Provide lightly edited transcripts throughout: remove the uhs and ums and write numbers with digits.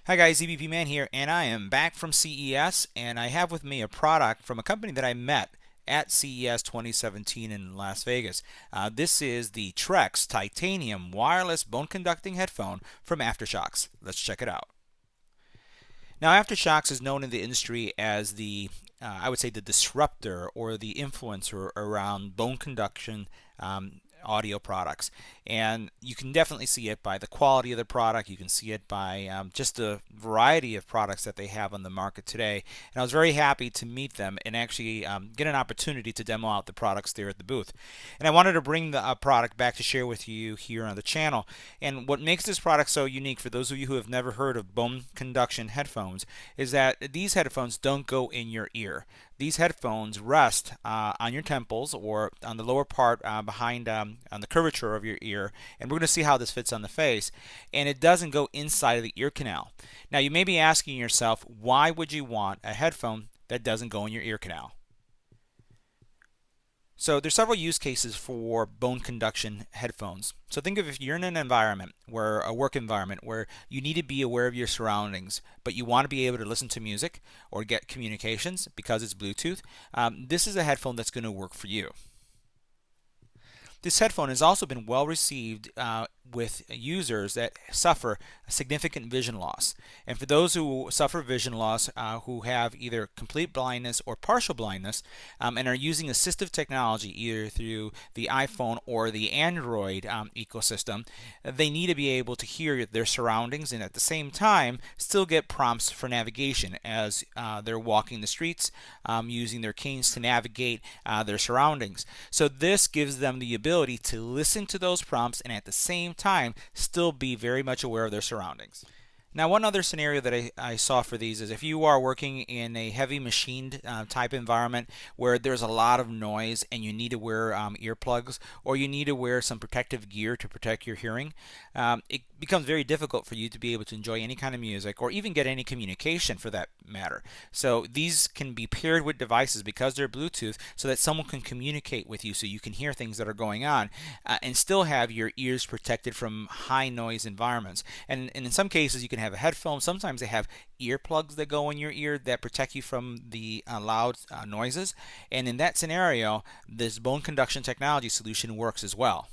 Hi guys, EBPMAN here, and I am back from CES, and I have with me a product from a company that I met at CES 2017 in Las Vegas. This is the TREKZ Titanium Wireless Bone Conducting Headphone from Aftershokz. Let's check it out. Now, Aftershokz is known in the industry as I would say, the disruptor or the influencer around bone conduction audio products. And you can definitely see it by the quality of the product. You can see it by just the variety of products that they have on the market today. And I was very happy to meet them and actually get an opportunity to demo out the products there at the booth. And I wanted to bring the product back to share with you here on the channel. And what makes this product so unique, for those of you who have never heard of bone conduction headphones, is that these headphones don't go in your ear. These headphones rest on your temples or on the lower part behind on the curvature of your ear, and we're going to see how this fits on the face. And it doesn't go inside of the ear canal. Now, you may be asking yourself, why would you want a headphone that doesn't go in your ear canal? So there's several use cases for bone conduction headphones. So think of if you're in an environment where a work environment where you need to be aware of your surroundings, but you want to be able to listen to music or get communications because it's Bluetooth. This is a headphone that's going to work for you. This headphone has also been well received with users that suffer significant vision loss. And for those who suffer vision loss, who have either complete blindness or partial blindness, and are using assistive technology either through the iPhone or the Android ecosystem, they need to be able to hear their surroundings and at the same time still get prompts for navigation as they're walking the streets, using their canes to navigate their surroundings. So this gives them the ability to listen to those prompts and at the same time still be very much aware of their surroundings. Now, one other scenario that I saw for these is if you are working in a heavy machined type environment where there's a lot of noise and you need to wear earplugs or you need to wear some protective gear to protect your hearing, it becomes very difficult for you to be able to enjoy any kind of music or even get any communication for that matter. So these can be paired with devices because they're Bluetooth so that someone can communicate with you so you can hear things that are going on and still have your ears protected from high noise environments. And in some cases you can have a headphone. Sometimes they have earplugs that go in your ear that protect you from the loud noises. And in that scenario, this bone conduction technology solution works as well.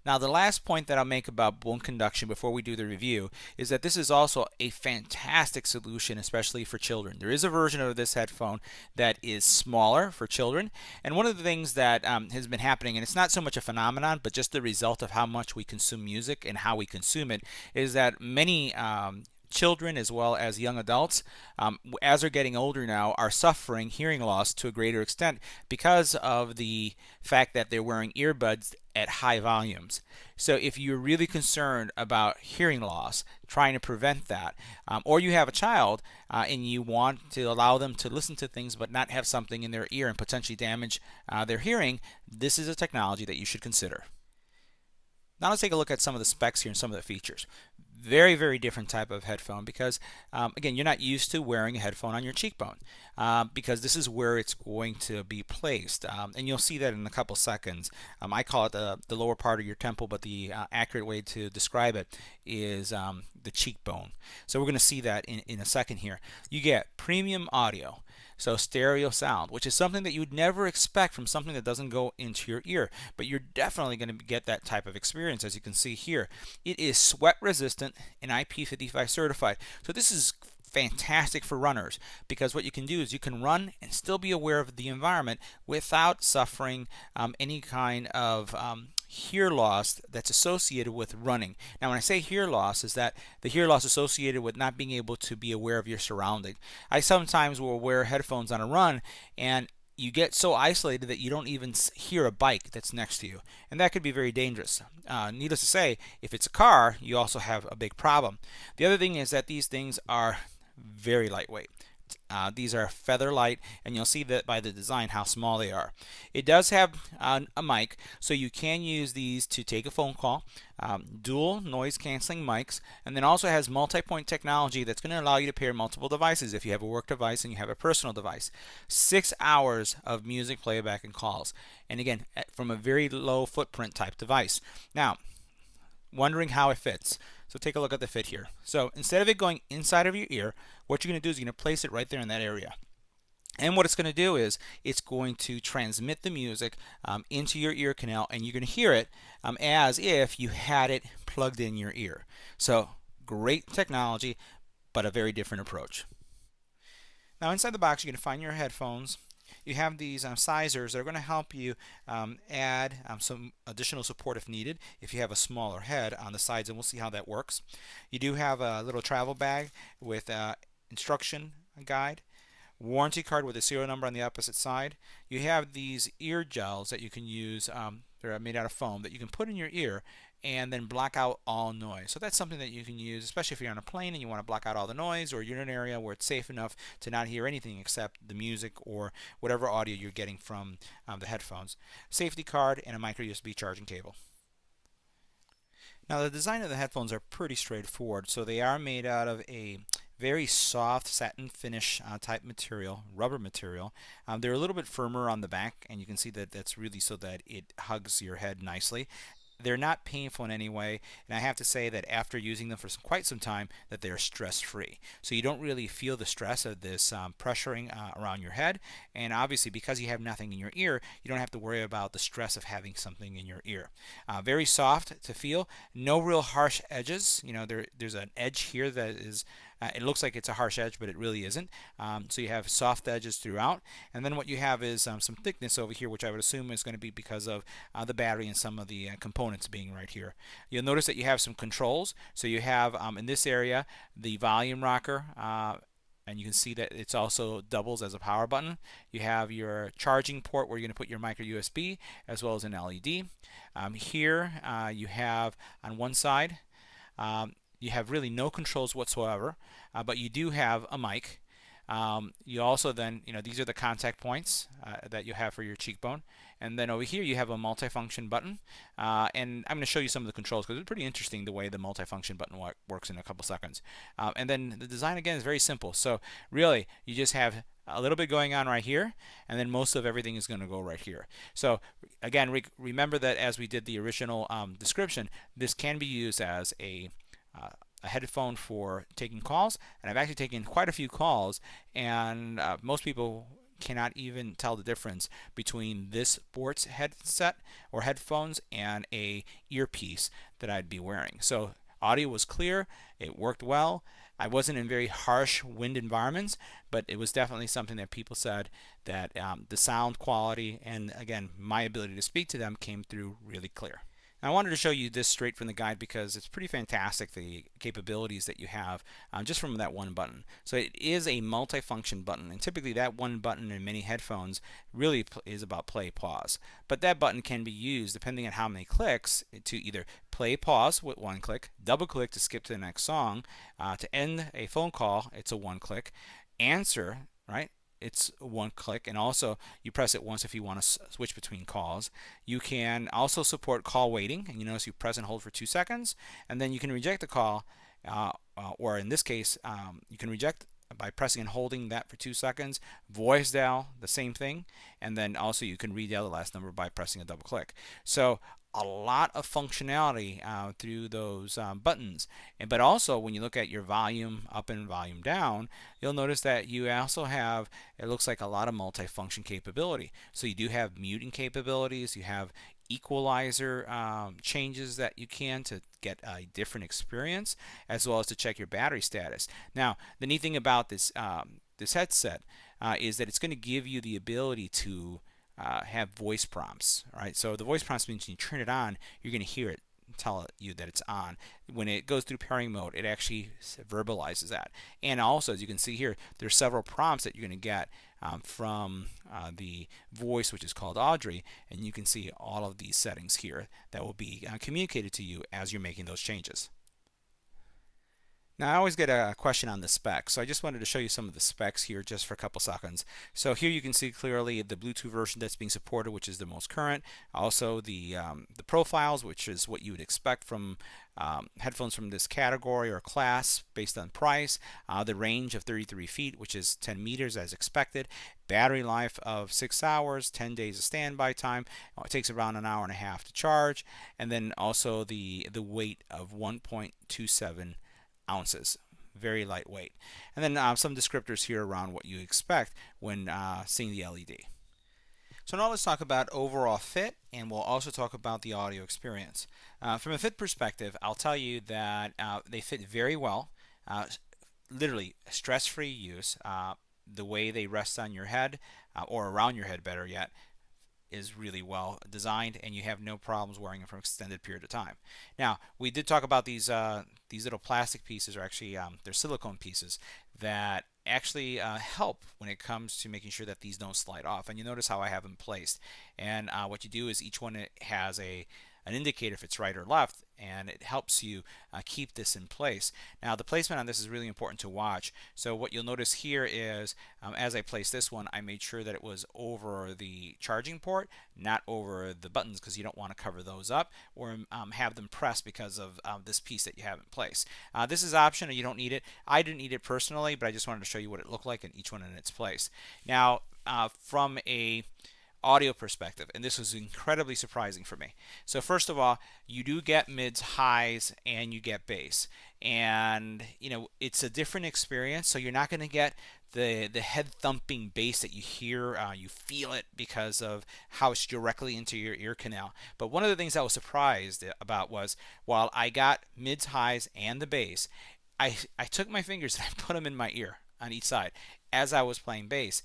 Now, the last point that I'll make about bone conduction before we do the review is that this is also a fantastic solution, especially for children. There is a version of this headphone that is smaller for children, and one of the things that has been happening, and it's not so much a phenomenon, but just the result of how much we consume music and how we consume it, is that many children as well as young adults, as they're getting older now, are suffering hearing loss to a greater extent because of the fact that they're wearing earbuds at high volumes. So if you're really concerned about hearing loss, trying to prevent that, or you have a child and you want to allow them to listen to things but not have something in their ear and potentially damage their hearing, this is a technology that you should consider. Now let's take a look at some of the specs here and some of the features. Very, very different type of headphone because, again, you're not used to wearing a headphone on your cheekbone because this is where it's going to be placed. And you'll see that in a couple seconds. I call it the lower part of your temple, but the accurate way to describe it is the cheekbone. So we're going to see that in a second here. You get premium audio. So stereo sound, which is something that you would never expect from something that doesn't go into your ear, but you're definitely going to get that type of experience, as you can see here. It is sweat resistant and IP55 certified. So this is fantastic for runners because what you can do is you can run and still be aware of the environment without suffering any kind of hear loss that's associated with running. Now, when I say hear loss, is that the hear loss associated with not being able to be aware of your surrounding. I sometimes will wear headphones on a run and you get so isolated that you don't even hear a bike that's next to you, and that could be very dangerous. Needless to say, if it's a car, you also have a big problem. The other thing is that these things are very lightweight. These are feather light, and you'll see that by the design how small they are. It does have a mic, so you can use these to take a phone call, dual noise canceling mics, and then also has multipoint technology that's going to allow you to pair multiple devices if you have a work device and you have a personal device. 6 hours of music playback and calls, and again, from a very low footprint type device. Now, wondering how it fits. So take a look at the fit here. So instead of it going inside of your ear, what you're going to do is you're going to place it right there in that area. And what it's going to do is it's going to transmit the music into your ear canal, and you're going to hear it as if you had it plugged in your ear. So great technology, but a very different approach. Now inside the box, you're going to find your headphones. You have these sizers that are going to help you add some additional support if needed, if you have a smaller head on the sides, and we'll see how that works. You do have a little travel bag with instruction guide, warranty card with a serial number on the opposite side. You have these ear gels that you can use. They're made out of foam that you can put in your ear and then block out all noise. So that's something that you can use, especially if you're on a plane and you want to block out all the noise, or you're in an area where it's safe enough to not hear anything except the music or whatever audio you're getting from the headphones. Safety card and a micro USB charging cable. Now the design of the headphones are pretty straightforward. So they are made out of a very soft satin finish type material, rubber material. They're a little bit firmer on the back, and you can see that that's really so that it hugs your head nicely. They're not painful in any way, and I have to say that after using them for quite some time, that they're stress-free. So you don't really feel the stress of this pressuring around your head, and obviously because you have nothing in your ear, you don't have to worry about the stress of having something in your ear. Very soft to feel, no real harsh edges. You know, there's an edge here that is it looks like it's a harsh edge, but it really isn't. So you have soft edges throughout. And then what you have is some thickness over here, which I would assume is going to be because of the battery and some of the components being right here. You'll notice that you have some controls. So you have in this area the volume rocker. And you can see that it's also doubles as a power button. You have your charging port where you're going to put your micro USB as well as an LED. Here you have on one side you have really no controls whatsoever, but you do have a mic. You also then, these are the contact points that you have for your cheekbone. And then over here you have a multifunction button. And I'm going to show you some of the controls because it's pretty interesting the way the multifunction button works in a couple seconds. And then the design again is very simple. So really you just have a little bit going on right here, and then most of everything is going to go right here. So again, remember that as we did the original description, this can be used as a headphone for taking calls, and I've actually taken quite a few calls, and most people cannot even tell the difference between this sports headset or headphones and a earpiece that I'd be wearing. So audio was clear, it worked well. I wasn't in very harsh wind environments, but it was definitely something that people said that the sound quality and again my ability to speak to them came through really clear. Now, I wanted to show you this straight from the guide because it's pretty fantastic, the capabilities that you have just from that one button. So it is a multifunction button, and typically that one button in many headphones really is about play, pause. But that button can be used depending on how many clicks to either play, pause with one click, double click to skip to the next song, to end a phone call, it's a one click, answer, right? It's one click, and also you press it once if you want to switch between calls. You can also support call waiting, and you notice you press and hold for 2 seconds, and then you can reject the call, or in this case, you can reject by pressing and holding that for 2 seconds. Voice dial, the same thing, and then also you can redial the last number by pressing a double click. So a lot of functionality through those buttons. But also when you look at your volume up and volume down, you'll notice that you also have, it looks like a lot of multifunction capability. So you do have muting capabilities, you have equalizer changes that you can to get a different experience, as well as to check your battery status. Now the neat thing about this this headset is that it's going to give you the ability to have voice prompts. Right? So the voice prompts means when you turn it on, you're going to hear it tell you that it's on. When it goes through pairing mode, it actually verbalizes that. And also, as you can see here, there's several prompts that you're going to get from the voice, which is called Audrey, and you can see all of these settings here that will be communicated to you as you're making those changes. Now, I always get a question on the specs, so I just wanted to show you some of the specs here just for a couple seconds. So here you can see clearly the Bluetooth version that's being supported, which is the most current. Also the profiles, which is what you would expect from headphones from this category or class based on price. The range of 33 feet, which is 10 meters as expected. Battery life of 6 hours, 10 days of standby time. It takes around an hour and a half to charge. And then also the weight of 1.27 ounces, very lightweight. And then some descriptors here around what you expect when seeing the LED. So now let's talk about overall fit, and we'll also talk about the audio experience. From a fit perspective, I'll tell you that they fit very well. Literally stress-free use. The way they rest on your head, or around your head better yet, is really well designed, and you have no problems wearing them for an extended period of time. Now, we did talk about these little plastic pieces, or actually they're silicone pieces, that actually help when it comes to making sure that these don't slide off. And you notice how I have them placed. And what you do is each one has an indicator if it's right or left, and it helps you keep this in place. Now, the placement on this is really important to watch. So what you'll notice here is as I place this one, I made sure that it was over the charging port, not over the buttons, because you don't want to cover those up or have them pressed because of this piece that you have in place. This is optional, you don't need it. I didn't need it personally, but I just wanted to show you what it looked like, and each one in its place. Now, from a audio perspective, and this was incredibly surprising for me. So first of all, you do get mids, highs, and you get bass, and it's a different experience. So you're not going to get the head thumping bass that you hear. You feel it because of how it's directly into your ear canal. But one of the things I was surprised about was, while I got mids, highs, and the bass, I took my fingers and I put them in my ear on each side as I was playing bass,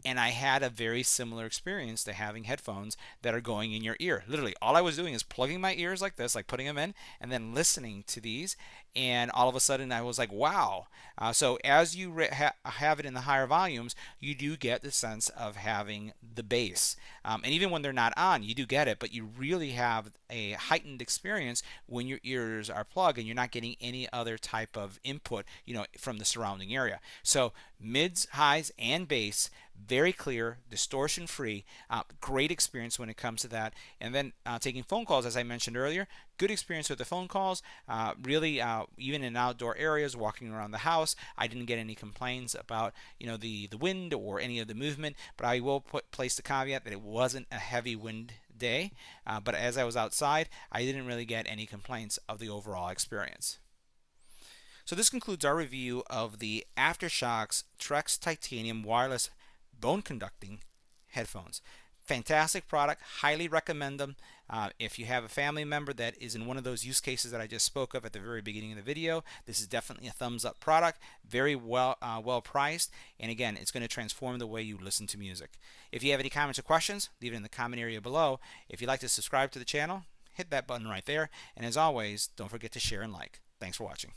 and I had a very similar experience to having headphones that are going in your ear. Literally, all I was doing is plugging my ears like this, like putting them in, and then listening to these. And all of a sudden, I was like, wow. So as you have it in the higher volumes, you do get the sense of having the bass. And even when they're not on, you do get it, but you really have a heightened experience when your ears are plugged and you're not getting any other type of input, from the surrounding area. So mids, highs, and bass, very clear, distortion free, great experience when it comes to that. And then taking phone calls, as I mentioned earlier, good experience with the phone calls. Really, even in outdoor areas, walking around the house, I didn't get any complaints about the wind or any of the movement. But I will place the caveat that it wasn't a heavy wind day. But as I was outside, I didn't really get any complaints of the overall experience. So this concludes our review of the Aftershokz TREKZ Titanium wireless bone conducting headphones. Fantastic product, highly recommend them. If you have a family member that is in one of those use cases that I just spoke of at the very beginning of the video, this is definitely a thumbs up product, very well priced, and again, it's going to transform the way you listen to music. If you have any comments or questions, leave it in the comment area below. If you'd like to subscribe to the channel, hit that button right there, and as always, don't forget to share and like. Thanks for watching.